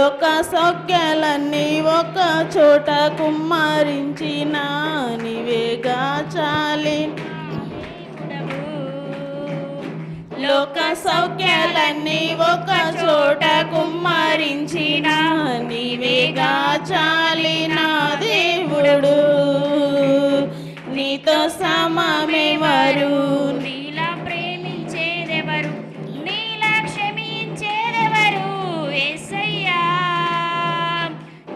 లోక సౌఖ్యాలన్నీ ఒక చోట కుమ్మరించిన నీవేగా చాలి. లోక సౌఖ్యాలన్నీ ఒక చోట కుమ్మరించిన నీవేగా చాలిన దేవుడు. నీతో సమమెవరు, నీలా ప్రేమించేదెవరు, నీలా క్షమించేదెవరు యేసయ్యా.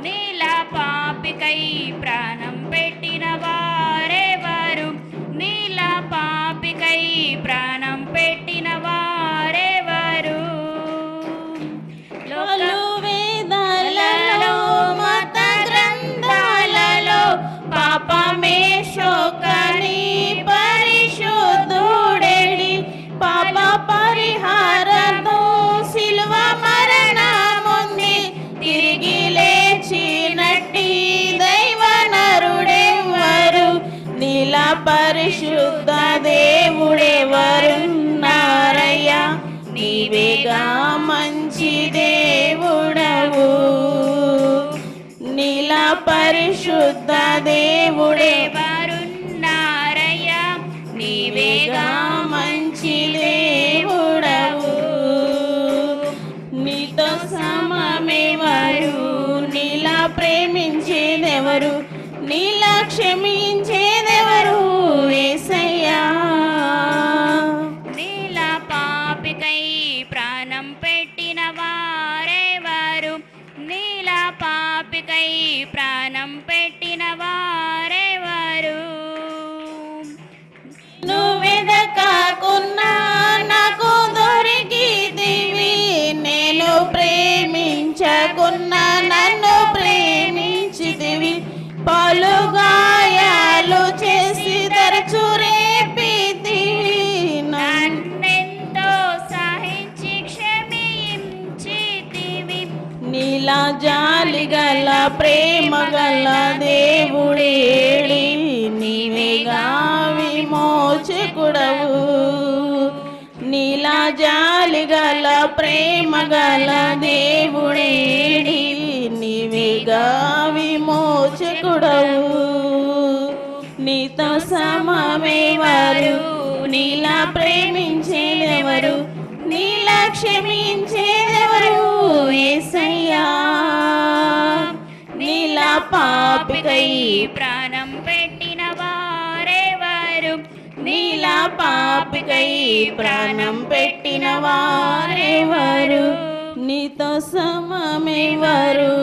నీలా పాపికై ప్రాణం పెట్టిన వారెవరు, నీలా పాపికై ప్రాణం పెట్టిన వారెవరు. వేదాలలో మత గ్రంథాలలో పాపమే శోకని పరిశుద్ధుడేడి, పాప పరిహారము శిలువ మరణముంది, తిరిగి లేచినట్టి దైవ నరుడెవరు. నీలా పరిశుద్ధ దేవుడెవరున్నారయ్యా, నీవేగా మంచి దేవుడవు. నీలా పరిశుద్ధ దేవుడెవరున్నారయ్యా, నీవేగా మంచి దేవుడవు. నీతో సమమెవరు, నీలా ప్రేమించేదెవరు, నీలా క్షమించేదెవరు యేసయ్యా. నీలా పాపికై ప్రాణం పెట్టిన వారెవరు, నీలా పాపికై ప్రాణం పెట్టిన వారెవరు. నువ్వెదకాకున్నా నాకు దొరికితివి, నేను ప్రేమించకున్నా నన్ను ప్రేమించితివి. పలు గాయాలు చేసి తరచు రేపితివి, నన్నెంతో సహించి క్షమించితివి. నీలా జాలి గల ప్రేమ గల దేవుడేడి, నీవేగా విమోచకుడవు. నీలా జాలి గల ప్రేమ గల దేవుడేడి, నీవేగా విమోచకుడవు. నీతో సమమెవరు, నీలా ప్రేమించేదెవరు, నీలా క్షమించేదెవరు యేసయ్యా. నీలా పాపికై ప్రాణం పెట్టిన వారెవరు, నీలా పాపికై ప్రాణం పెట్టిన వారెవరు. నీతో సమమెవరు.